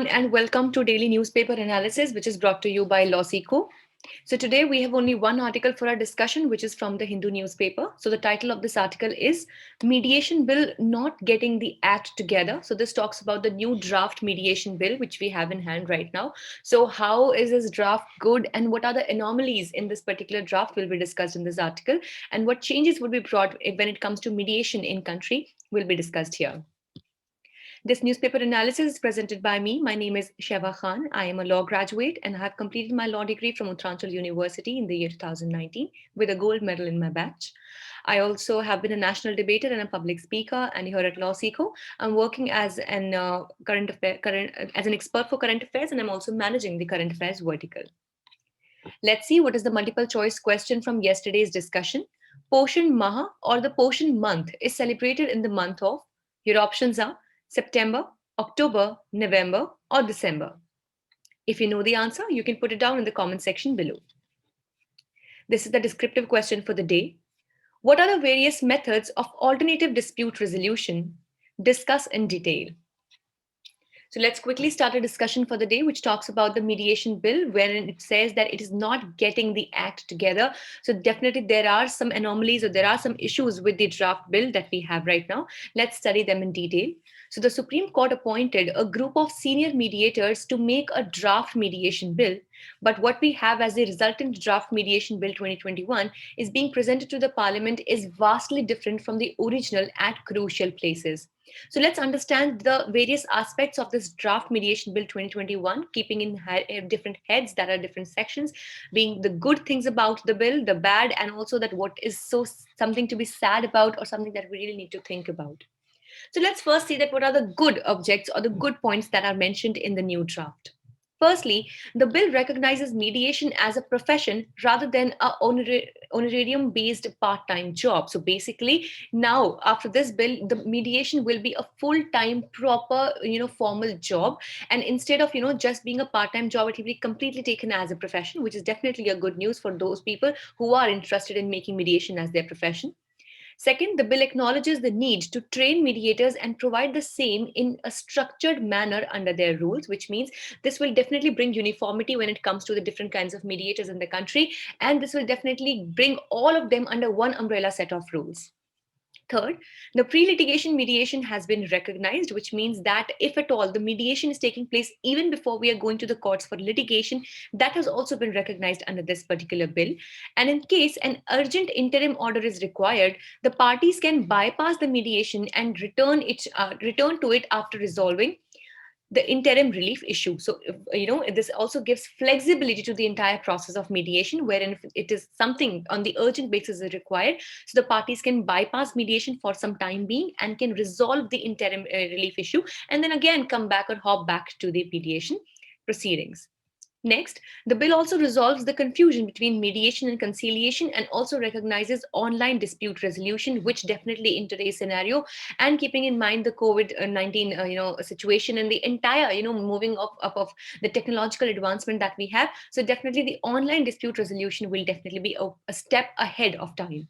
everyone, and welcome to Daily Newspaper Analysis, which is brought to you by LawSikho. So, today we have only one article for our discussion, which is from the Hindu newspaper. So, the title of this article is Mediation Bill Not Getting the Act Together. So, this talks about the new draft mediation bill, which we have in hand right now. So, how is this draft good, and what are the anomalies in this particular draft will be discussed in this article, and what changes would be brought when it comes to mediation in country will be discussed here. This newspaper analysis is presented by me. My name is Sheva Khan. I am a law graduate and I have completed my law degree from Uttaranchal University in the year 2019 with a gold medal in my batch. I also have been a national debater and a public speaker. And here at LawSikho, I'm working as an as an expert for current affairs, and I'm also managing the current affairs vertical. Let's see what is the multiple choice question from yesterday's discussion. Poshan Maha or the Poshan month is celebrated in the month of. Your options are September, October, November, or December. If you know the answer, you can put it down in the comment section below. This is the descriptive question for the day. What are the various methods of alternative dispute resolution? Discuss in detail. So let's quickly start a discussion for the day, which talks about the mediation bill, wherein it says that it is not getting the act together. So definitely there are some anomalies or there are some issues with the draft bill that we have right now. Let's study them in detail. So the Supreme Court appointed a group of senior mediators to make a draft mediation bill. But what we have as the resultant draft mediation bill 2021 is being presented to the parliament is vastly different from the original at crucial places. So let's understand the various aspects of this draft mediation bill 2021, keeping in different heads that are different sections, being the good things about the bill, the bad, and also that what is so something to be sad about or something that we really need to think about. So let's first see that what are the good objects or the good points that are mentioned in the new draft. Firstly, the bill recognizes mediation as a profession rather than a honorarium based part time job. So basically, now after this bill, the mediation will be a full time, proper, formal job. And instead of, just being a part time job, it will be completely taken as a profession, which is definitely a good news for those people who are interested in making mediation as their profession. Second, the bill acknowledges the need to train mediators and provide the same in a structured manner under their rules, which means this will definitely bring uniformity when it comes to the different kinds of mediators in the country. And this will definitely bring all of them under one umbrella set of rules. Third, the pre litigation mediation has been recognized, which means that if at all the mediation is taking place even before we are going to the courts for litigation, that has also been recognized under this particular bill. And in case an urgent interim order is required, the parties can bypass the mediation and return to it after resolving the interim relief issue. So, this also gives flexibility to the entire process of mediation, wherein if it is something on the urgent basis is required, so the parties can bypass mediation for some time being and can resolve the interim relief issue and then again come back or hop back to the mediation proceedings. Next, the bill also resolves the confusion between mediation and conciliation and also recognizes online dispute resolution, which definitely in today's scenario and keeping in mind the COVID-19 situation and the entire moving up of the technological advancement that we have. So definitely the online dispute resolution will definitely be a step ahead of time.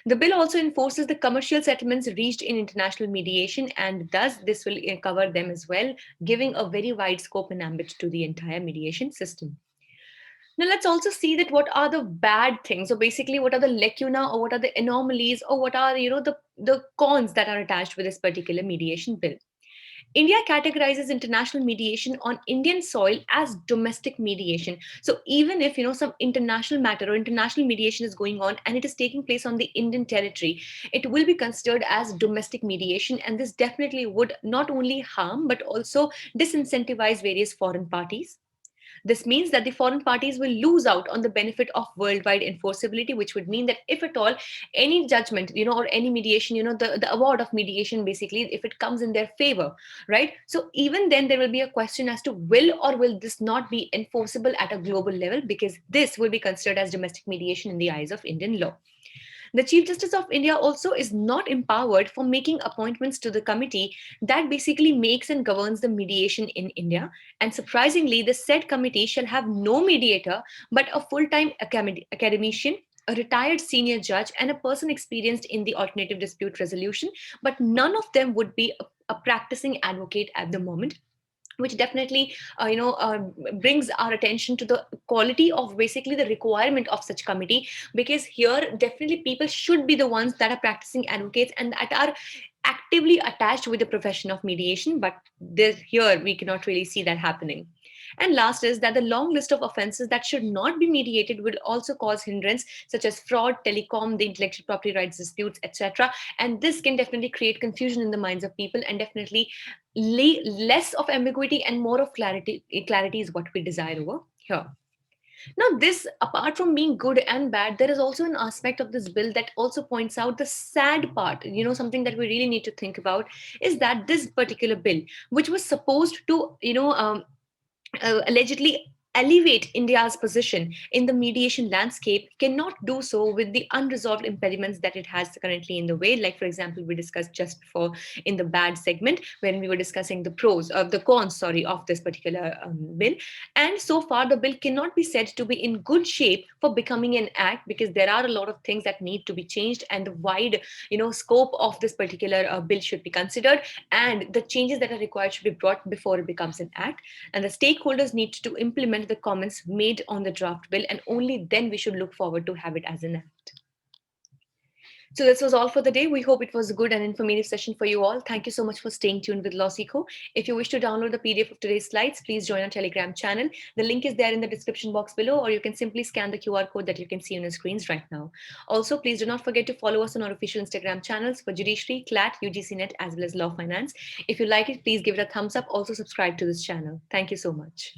The bill also enforces the commercial settlements reached in international mediation, and thus this will cover them as well, giving a very wide scope and ambit to the entire mediation system. Now let's also see that what are the bad things. So basically, what are the lacuna or what are the anomalies or what are the cons that are attached with this particular mediation bill. India categorizes international mediation on Indian soil as domestic mediation. So even if some international matter or international mediation is going on and it is taking place on the Indian territory, it will be considered as domestic mediation, and this definitely would not only harm but also disincentivize various foreign parties. This means that the foreign parties will lose out on the benefit of worldwide enforceability, which would mean that if at all any judgment, or any mediation, the award of mediation, basically, if it comes in their favor, right? So even then there will be a question as to will this not be enforceable at a global level, because this will be considered as domestic mediation in the eyes of Indian law. The Chief Justice of India also is not empowered for making appointments to the committee that basically makes and governs the mediation in India. And surprisingly, the said committee shall have no mediator but a full-time academician, a retired senior judge, and a person experienced in the alternative dispute resolution, but none of them would be a practicing advocate at the moment. which definitely brings our attention to the quality of basically the requirement of such committee, because here definitely people should be the ones that are practicing advocates and that are actively attached with the profession of mediation, but this here we cannot really see that happening. And last is that the long list of offenses that should not be mediated will also cause hindrance, such as fraud, telecom, the intellectual property rights disputes, etc. And this can definitely create confusion in the minds of people, and definitely less of ambiguity and more of clarity. Clarity is what we desire over here. Now, this, apart from being good and bad, there is also an aspect of this bill that also points out the sad part. Something that we really need to think about is that this particular bill, which was supposed to, allegedly elevate India's position in the mediation landscape, cannot do so with the unresolved impediments that it has currently in the way. Like, for example, we discussed just before in the bad segment when we were discussing the pros of the cons, sorry, of this particular bill. And so far, the bill cannot be said to be in good shape for becoming an act, because there are a lot of things that need to be changed, and the wide, scope of this particular bill should be considered, and the changes that are required should be brought before it becomes an act. And the stakeholders need to implement the comments made on the draft bill, and only then we should look forward to have it as an act. So this was all for the day. We hope it was a good and informative session for you all. Thank you so much for staying tuned with LawSikho. If you wish to download the PDF of today's slides, please join our Telegram channel. The link is there in the description box below, or you can simply scan the QR code that you can see on your screens right now. Also, please do not forget to follow us on our official Instagram channels for Judiciary, CLAT, UGCNet, as well as Law Finance. If you like it, please give it a thumbs up. Also, subscribe to this channel. Thank you so much.